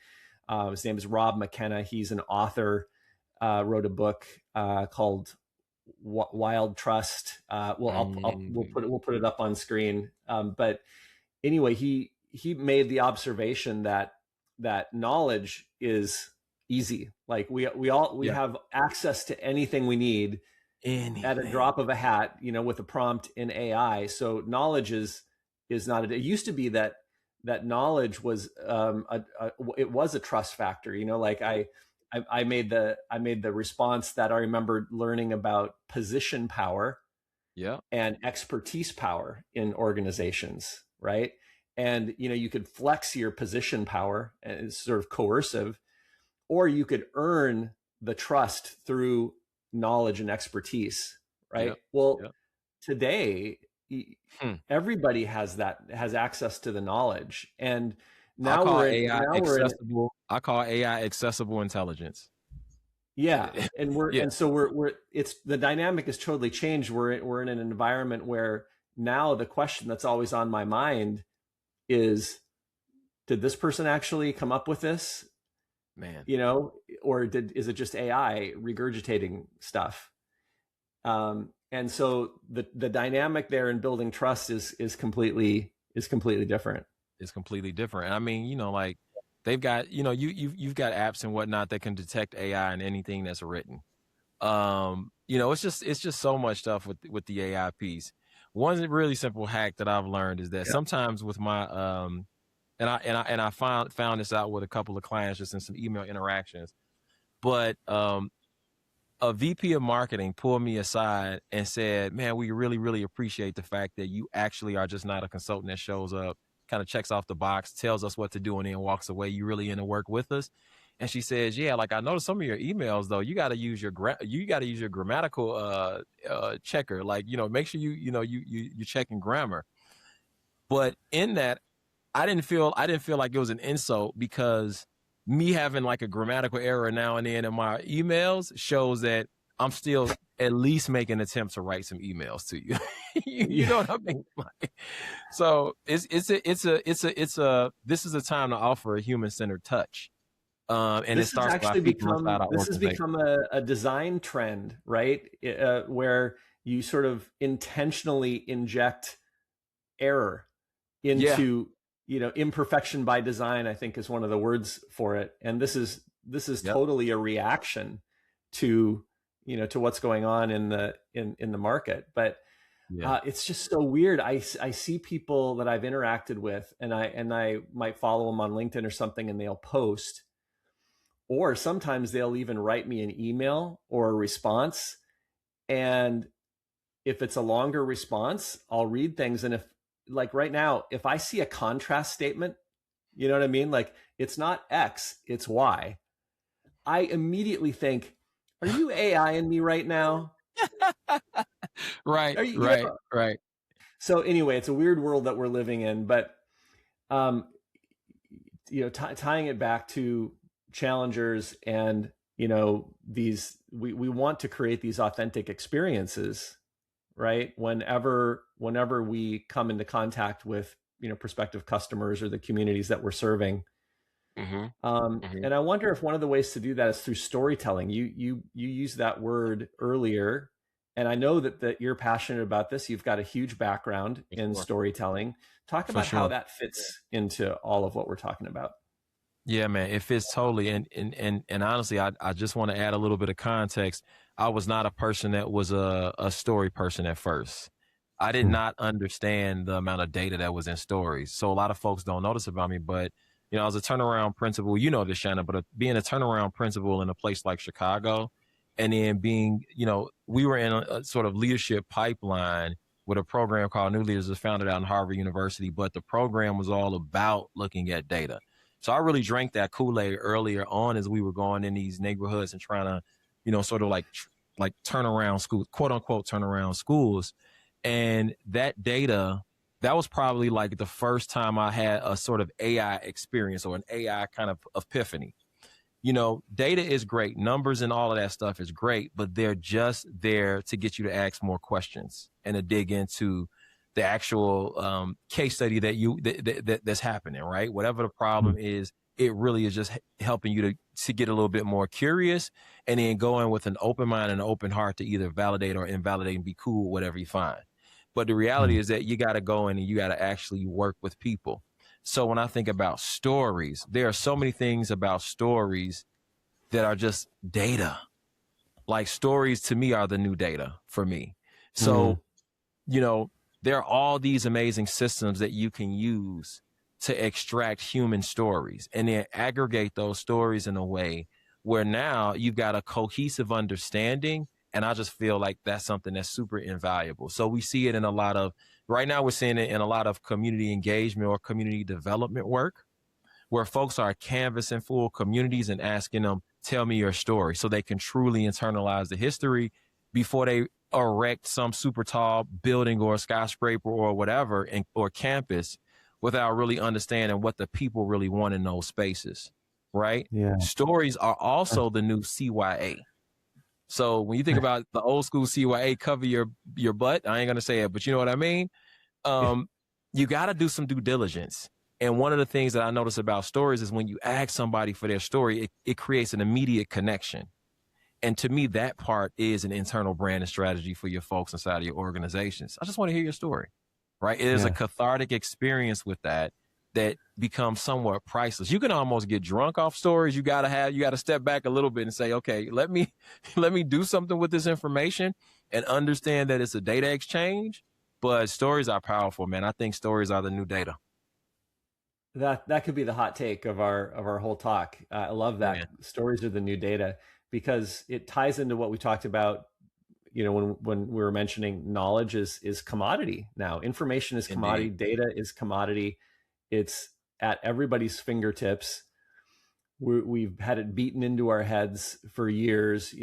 His name is Rob McKenna. He's an author. Wrote a book called Wild Trust. We'll put it up on screen. But anyway, he made the observation that knowledge is easy. Like we Yeah. have access to anything we need at a Anything. drop of a hat, with a prompt in AI. So knowledge is not. It used to be that knowledge was it was a trust factor. Like I made the response that I remembered learning about position power Yeah. and expertise power in organizations, right? And you could flex your position power, and it's sort of coercive, or you could earn the trust through knowledge and expertise, Yeah. right? Well, Yeah. today Hmm. everybody has access to the knowledge, and I now call we're in AI now we're in accessible. I call AI accessible intelligence. yeah, and we're Yeah. and so we're it's the dynamic has totally changed. We're in an environment where now the question that's always on my mind is, did this person actually come up with this, Man. or is it just AI regurgitating stuff? And so the dynamic there in building trust is completely different. Is completely different. And I mean, like they've got, you've got apps and whatnot that can detect AI and anything that's written. It's just so much stuff with the AI piece. One really simple hack that I've learned is that Yeah. sometimes with my and I found this out with a couple of clients just in some email interactions. But a VP of marketing pulled me aside and said, "Man, we really, really appreciate the fact that you actually are just not a consultant that shows up, kind of checks off the box, tells us what to do, and then walks away. You really in to work with us." And she says, "Yeah, like I noticed some of your emails though. You got to use your grammatical checker. Like make sure you checking grammar." But in that, I didn't feel like it was an insult because me having like a grammatical error now and then in my emails shows that I'm still at least making an attempt to write some emails to you. You Yeah. know what I mean? Like, so this is a time to offer a human centered touch. And it starts with our people inside our This has organization. become a design trend, right? Where you sort of intentionally inject error Yeah. into imperfection by design, I think, is one of the words for it. And this is Yep. totally a reaction to to what's going on in the market. But Yeah. it's just so weird. I see people that I've interacted with, and I might follow them on LinkedIn or something, and they'll post, or sometimes they'll even write me an email or a response, and if it's a longer response, I'll read things. And if, like right now, if I see a contrast statement, you know what I mean? Like it's not X, it's Y. I immediately think, are you AI in me right now? Right, Are you, you right, know? right. So anyway, it's a weird world that we're living in, but um, tying it back to challengers and these, we want to create these authentic experiences, right? Whenever we come into contact with prospective customers or the communities that we're serving. Mm-hmm. Mm-hmm. And I wonder if one of the ways to do that is through storytelling. You used that word earlier, and I know that you're passionate about this. You've got a huge background in Sure. storytelling. Talk For about how sure. that fits into all of what we're talking about. Yeah, man, it fits totally. And honestly, I just want to add a little bit of context. I was not a person that was a story person at first. I did Hmm. not understand the amount of data that was in stories. So a lot of folks don't notice about me, but I was a turnaround principal, this, Shannon, but being a turnaround principal in a place like Chicago, and then being, we were in a sort of leadership pipeline with a program called New Leaders, was founded out in Harvard University, but the program was all about looking at data. So I really drank that Kool-Aid earlier on as we were going in these neighborhoods and trying to, sort of like turn around schools, quote unquote, turn around schools. And that data, that was probably like the first time I had a sort of AI experience or an AI kind of epiphany. Data is great. Numbers and all of that stuff is great, but they're just there to get you to ask more questions and to dig into the actual case study that's happening, right? Whatever the problem is, it really is just helping you to get a little bit more curious and then go in with an open mind and an open heart to either validate or invalidate and be cool with whatever you find. But the reality is that you got to go in and you got to actually work with people. So when I think about stories, there are so many things about stories that are just data. Like stories to me are the new data for me. So, there are all these amazing systems that you can use to extract human stories and then aggregate those stories in a way where now you've got a cohesive understanding. And I just feel like that's something that's super invaluable. So we see it in right now we're seeing it in a lot of community engagement or community development work where folks are canvassing full communities and asking them, tell me your story, so they can truly internalize the history before they erect some super tall building or skyscraper or whatever or campus without really understanding what the people really want in those spaces, right? Yeah. Stories are also the new CYA. So when you think about the old school CYA, cover your butt, I ain't going to say it, but you know what I mean? You got to do some due diligence. And one of the things that I notice about stories is when you ask somebody for their story, it creates an immediate connection. And to me, that part is an internal brand and strategy for your folks inside of your organizations. I just want to hear your story, right? It is a cathartic experience with that becomes somewhat priceless. You can almost get drunk off stories. You got to step back a little bit and say, okay, let me do something with this information and understand that it's a data exchange. But stories are powerful, man. I think stories are the new data. That could be the hot take of our whole talk. I love that. Yeah. Stories are the new data because it ties into what we talked about. When we were mentioning knowledge is commodity now. Information is commodity. Indeed. Data is commodity. It's at everybody's fingertips. We've had it beaten into our heads for years.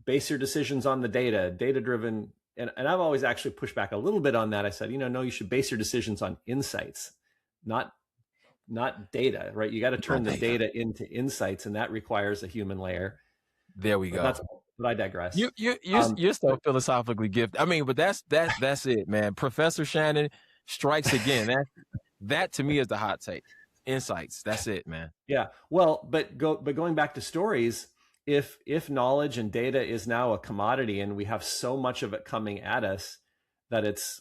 Base your decisions on the data driven. And I've always actually pushed back a little bit on that. I said, no, you should base your decisions on insights, not data, right? You got to turn the data into insights, and that requires a human layer. There we go. But I digress. You're so philosophically gifted. I mean, but that's it, man. Professor Shannon strikes again. That to me is the hot take. Insights. That's it, man. Yeah. Well, but going back to stories, if knowledge and data is now a commodity and we have so much of it coming at us that it's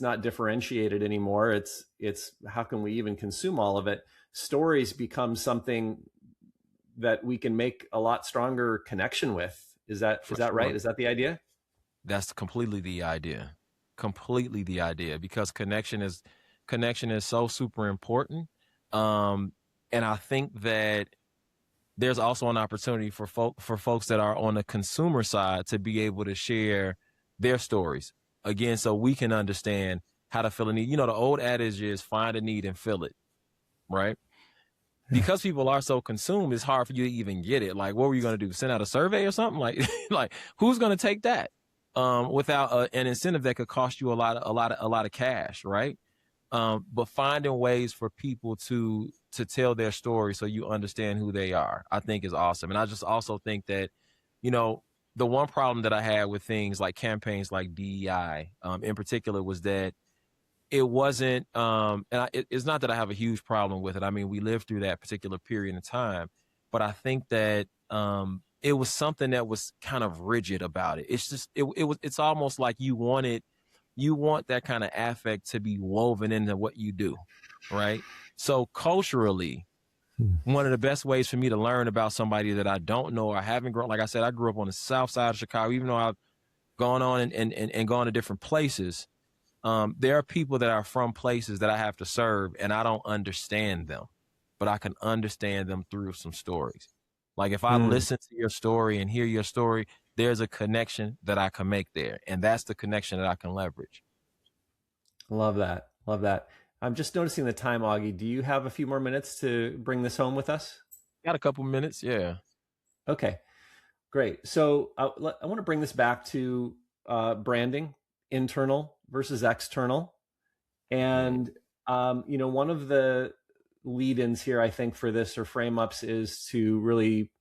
not differentiated anymore. It's how can we even consume all of it? Stories become something that we can make a lot stronger connection with. Is that right? Is that the idea? That's completely the idea. Completely the idea, because connection is so super important. And I think that there's also an opportunity for folks that are on the consumer side to be able to share their stories again, so we can understand how to fill a need. You know, the old adage is find a need and fill it, right? Because people are so consumed, it's hard for you to even get it. Like, what were you going to do? Send out a survey or something? Like, like who's going to take that without an incentive that could cost you a lot of cash, right? But finding ways for people to tell their story so you understand who they are, I think is awesome. And I just also think that, you know, the one problem that I had with things like campaigns like DEI in particular was that it wasn't, it's not that I have a huge problem with it. I mean, we lived through that particular period of time, but I think that it was something that was kind of rigid about it. It's just, it's almost like you want that kind of affect to be woven into what you do, right? So culturally, one of the best ways for me to learn about somebody that I don't know or haven't grown, like I said, I grew up on the south side of Chicago, even though I've gone on and gone to different places. There are people that are from places that I have to serve and I don't understand them, but I can understand them through some stories. Like if I listen to your story and hear your story, there's a connection that I can make there. And that's the connection that I can leverage. Love that. Love that. I'm just noticing the time, Augie. Do you have a few more minutes to bring this home with us? Got a couple minutes. Yeah. Okay, great. So I want to bring this back to branding, internal versus external. And, you know, one of the lead-ins here, I think, for this or frame-ups is to really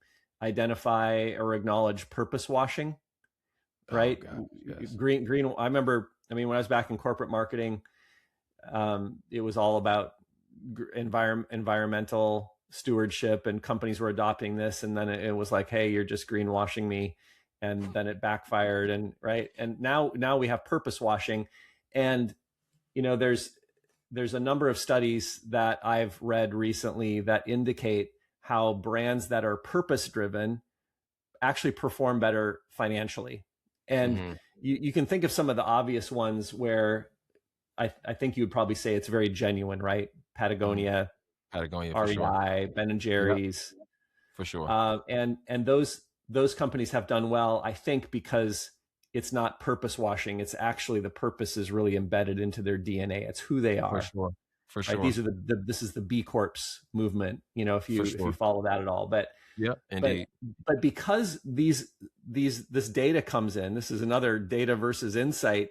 identify or acknowledge purpose washing, right? Oh, gosh, yes. Green. I remember, I mean, when I was back in corporate marketing, it was all about environmental stewardship, and companies were adopting this. And then it was like, hey, you're just greenwashing me. And then it backfired. And right. And now we have purpose washing. And, you know, there's a number of studies that I've read recently that indicate how brands that are purpose driven actually perform better financially. And you can think of some of the obvious ones where I think you would probably say it's very genuine, right? Patagonia, REI, sure. Ben and Jerry's, yep, for sure. And those companies have done well, I think, because it's not purpose washing. It's actually the purpose is really embedded into their DNA. It's who they are. For sure. Right? These are this is the B Corps movement. You know, if you follow that at all, but yeah, indeed. But because this data comes in, this is another data versus insight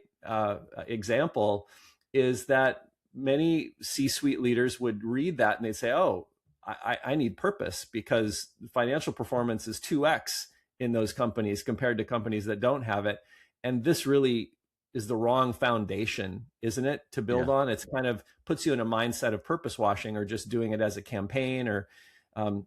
example, is that many C-suite leaders would read that and they'd say, oh, I need purpose because financial performance is 2x in those companies compared to companies that don't have it. And this really is the wrong foundation, isn't it, to build on? It's kind of puts you in a mindset of purpose washing or just doing it as a campaign or,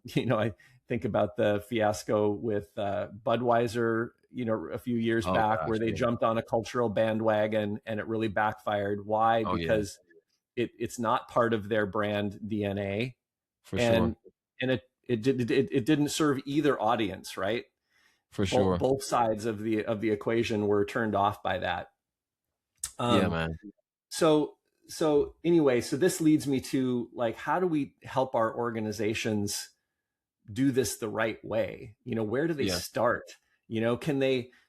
you know, I think about the fiasco with Budweiser, you know, a few years back where they jumped on a cultural bandwagon and it really backfired. Why? Because it's not part of their brand DNA. For sure. And it didn't serve either audience, right? For sure. Both sides of the equation were turned off by that. Yeah, man. So anyway, so this leads me to like, how do we help our organizations do this the right way? You know, where do they start? You know,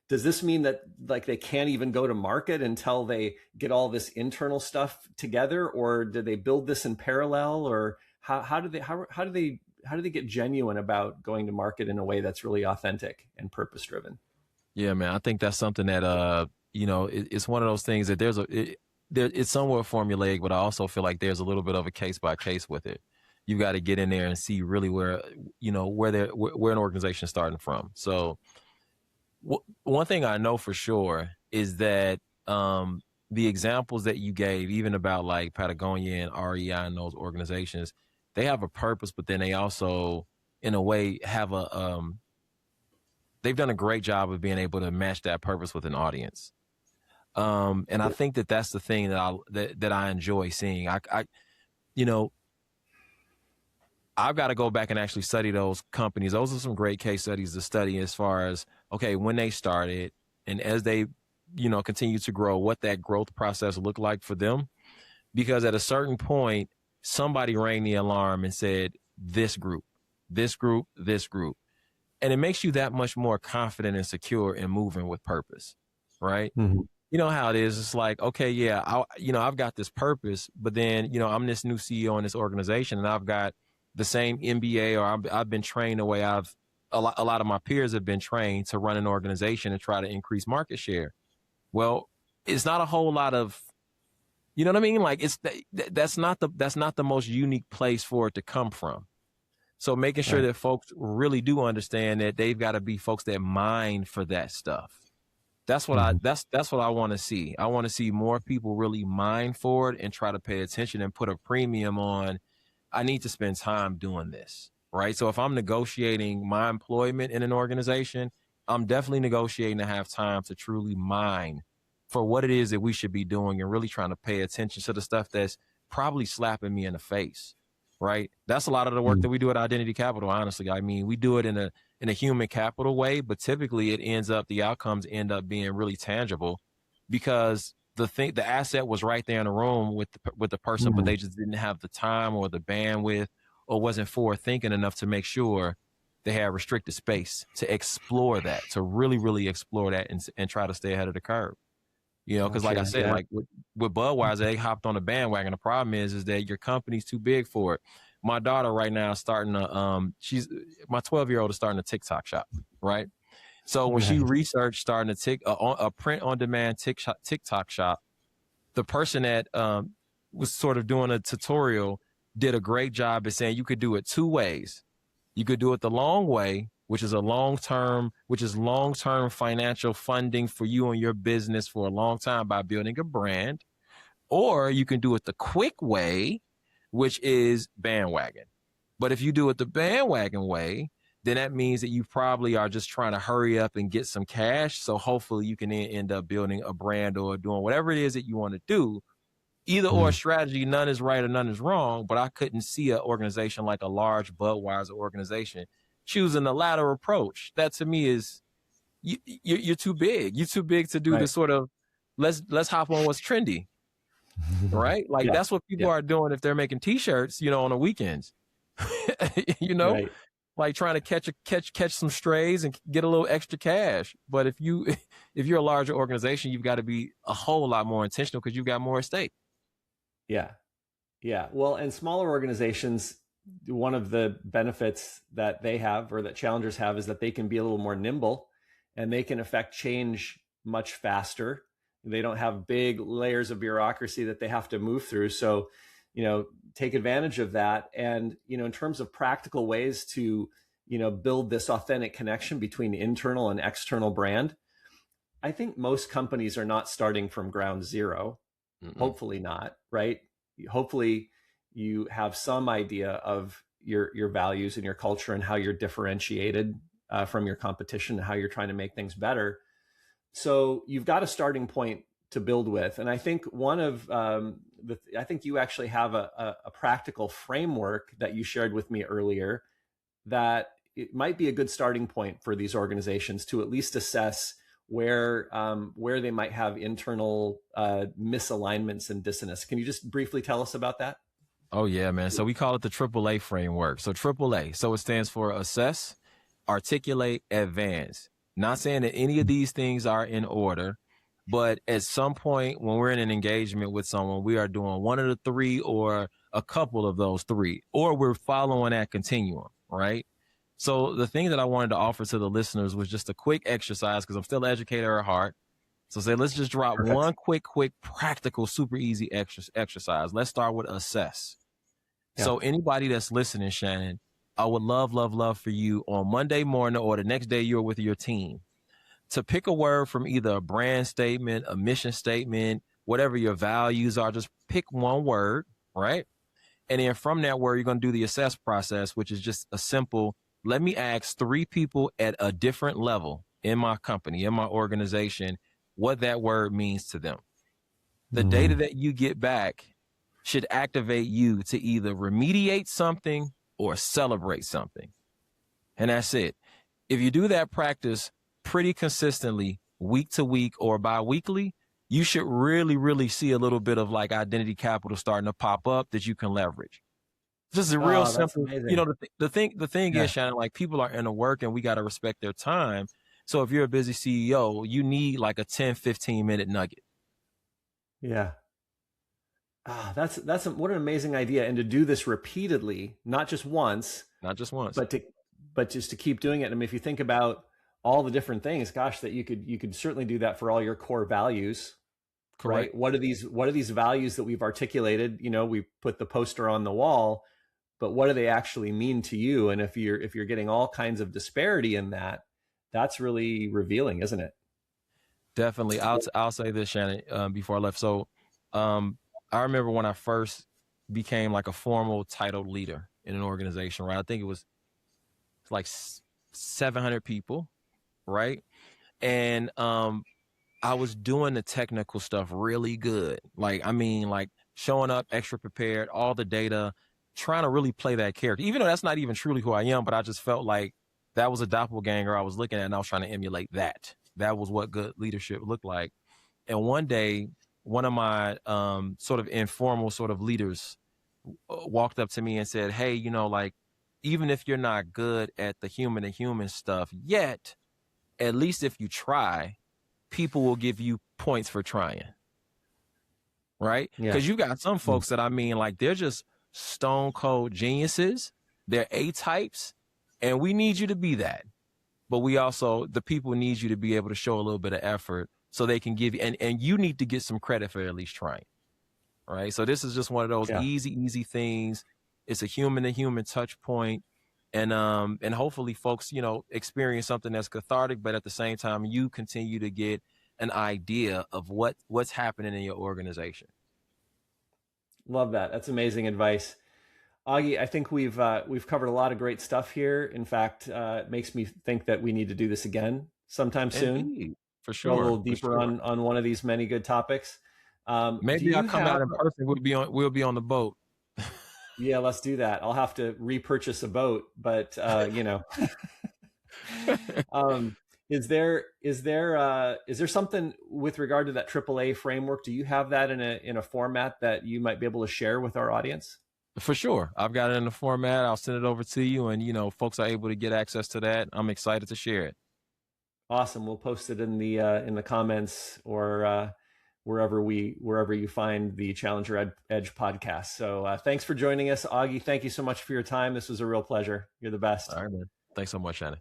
does this mean that like they can't even go to market until they get all this internal stuff together, or do they build this in parallel, or how do they get genuine about going to market in a way that's really authentic and purpose driven? Yeah, man, I think that's something that you know, it's one of those things that it's somewhat formulaic, but I also feel like there's a little bit of a case by case with it. You got to get in there and see really where an organization is starting from. So one thing I know for sure is that the examples that you gave, even about like Patagonia and REI and those organizations, they have a purpose, but then they also, in a way, have they've done a great job of being able to match that purpose with an audience. And I think that that's the thing that I enjoy seeing. You know, I've got to go back and actually study those companies. Those are some great case studies to study as far as, okay, when they started and as they, you know, continue to grow, what that growth process looked like for them. Because at a certain point, somebody rang the alarm and said, this group. And it makes you that much more confident and secure in moving with purpose, right? Mhm. You know how it is. It's like, okay, yeah, I've got this purpose, but then, I'm this new CEO in this organization, and I've got the same MBA, or I've been trained the way a lot of my peers have been trained to run an organization and try to increase market share. Well, it's not a whole lot of, you know what I mean? Like that's not the most unique place for it to come from. So making sure Right. that folks really do understand that they've got to be folks that mine for that stuff. Mhm. That's what I want to see. I want to see more people really mine for it and try to pay attention and put a premium on, I need to spend time doing this, right? So if I'm negotiating my employment in an organization, I'm definitely negotiating to have time to truly mine for what it is that we should be doing and really trying to pay attention to the stuff that's probably slapping me in the face, right? That's a lot of the work Mhm. that we do at Identity Capital, honestly. I mean, we do it in a human capital way, but typically the outcomes end up being really tangible because the asset was right there in the room with the person, but Mhm. they just didn't have the time or the bandwidth or wasn't forward thinking enough to make sure they had restricted space to explore that, to really, really explore that and try to stay ahead of the curve. Because like I Gotcha. said, Yeah. like with Budweiser, they hopped on the bandwagon. The problem is that your company's too big for it. My daughter right now is starting to she's my 12-year-old is starting a TikTok shop, right? So when she Nice. researched starting a print on demand TikTok shop, the person that was sort of doing a tutorial did a great job at saying you could do it two ways. You could do it the long way, which is long term financial funding for you and your business for a long time by building a brand, or you can do it the quick way, which is bandwagon. But if you do it the bandwagon way, then that means that you probably are just trying to hurry up and get some cash. So hopefully you can then end up building a brand or doing whatever it is that you want to do. Either or Mhm. strategy, none is right or none is wrong. But I couldn't see an organization like a large Budweiser organization choosing the latter approach. That to me is you're too big. You're too big to do Right. the sort of let's hop on what's trendy, right? Like Yeah. that's what people Yeah. are doing if they're making T-shirts, on the weekends. you know, Right. like trying to catch some strays and get a little extra cash. But if if you're a larger organization, you've got to be a whole lot more intentional because you've got more at stake. Yeah. Yeah. Well, and smaller organizations, one of the benefits that they have or that challengers have is that they can be a little more nimble and they can affect change much faster. They don't have big layers of bureaucracy that they have to move through. So, take advantage of that. And, in terms of practical ways to, build this authentic connection between internal and external brand, I think most companies are not starting from ground zero. Mm-mm. Hopefully not, right? Hopefully you have some idea of your values and your culture and how you're differentiated from your competition and how you're trying to make things better. So you've got a starting point to build with. And I think one of I think you actually have a practical framework that you shared with me earlier that it might be a good starting point for these organizations to at least assess where they might have internal misalignments and dissonance. Can you just briefly tell us about that? Oh yeah, man. So we call it the AAA framework. So AAA. So it stands for assess, articulate, advance. Not saying that any of these things are in order, but at some point when we're in an engagement with someone, we are doing one of the three or a couple of those three, or we're following that continuum, right? So the thing that I wanted to offer to the listeners was just a quick exercise because I'm still an educator at heart. So say, let's just drop Perfect. one quick, practical, super easy exercise. Let's start with assess. Yeah. So anybody that's listening, Shannon, I would love, love, love for you on Monday morning or the next day you're with your team to pick a word from either a brand statement, a mission statement, whatever your values are. Just pick one word, right? And then from that word, you're going to do the assess process, which is just a simple, let me ask three people at a different level in my company, in my organization, what that word means to them. The data Mm-hmm. that you get back should activate you to either remediate something or celebrate something. And that's it. If you do that practice pretty consistently, week to week or bi-weekly, you should really, really see a little bit of like identity capital starting to pop up that you can leverage. Just a real Oh, that's simple, amazing. the thing is, Yeah. Shannon, like people are in a work and we got to respect their time. So if you're a busy CEO, you need like a 10, 15-minute nugget. Yeah. What an amazing idea. And to do this repeatedly, not just once, Not just once. but just to keep doing it. I mean, if you think about all the different things, gosh, that you could certainly do that for all your core values, Correct. right? What are these values that we've articulated? You know, we put the poster on the wall, but what do they actually mean to you? And if you're getting all kinds of disparity in that, that's really revealing, isn't it? Definitely. I'll say this, Shannon, before I left. So I remember when I first became like a formal titled leader in an organization, right? I think it was like 700 people, right? And I was doing the technical stuff really good. Like, I mean, like showing up extra prepared, all the data, trying to really play that character, even though that's not even truly who I am, but I just felt like that was a doppelganger I was looking at, and I was trying to emulate that. That was what good leadership looked like. And one day, one of my sort of informal sort of leaders walked up to me and said, "Hey, you know, like, even if you're not good at the human to human stuff yet, at least if you try, people will give you points for trying." Right? Yeah. Because you got some folks that, I mean, like, they're just stone cold geniuses. They're A types, and we need you to be that. But we also, the people need you to be able to show a little bit of effort so they can give you, and you need to get some credit for at least trying. Right? So this is just one of those Yeah. easy things. It's a human to human touch point. And hopefully folks, you know, experience something that's cathartic, but at the same time, you continue to get an idea of what's happening in your organization. Love that. That's amazing advice. Augie, I think we've covered a lot of great stuff here. In fact, it makes me think that we need to do this again sometime soon. Indeed. For Go a little sure. For deeper sure. on one of these many good topics. Do Maybe I'll you come out have? in person. We'll be on the boat. Yeah, let's do that. I'll have to repurchase a boat, but you know, um, is there something with regard to that AAA framework? Do you have that in a format that you might be able to share with our audience? For sure. I've got it in the format. I'll send it over to you, and you know, folks are able to get access to that. I'm excited to share it. Awesome. We'll post it in the comments or wherever you find the Challenger Edge podcast. So thanks for joining us, Augie. Thank you so much for your time. This was a real pleasure. You're the best. All right, man. Thanks so much, Shannon.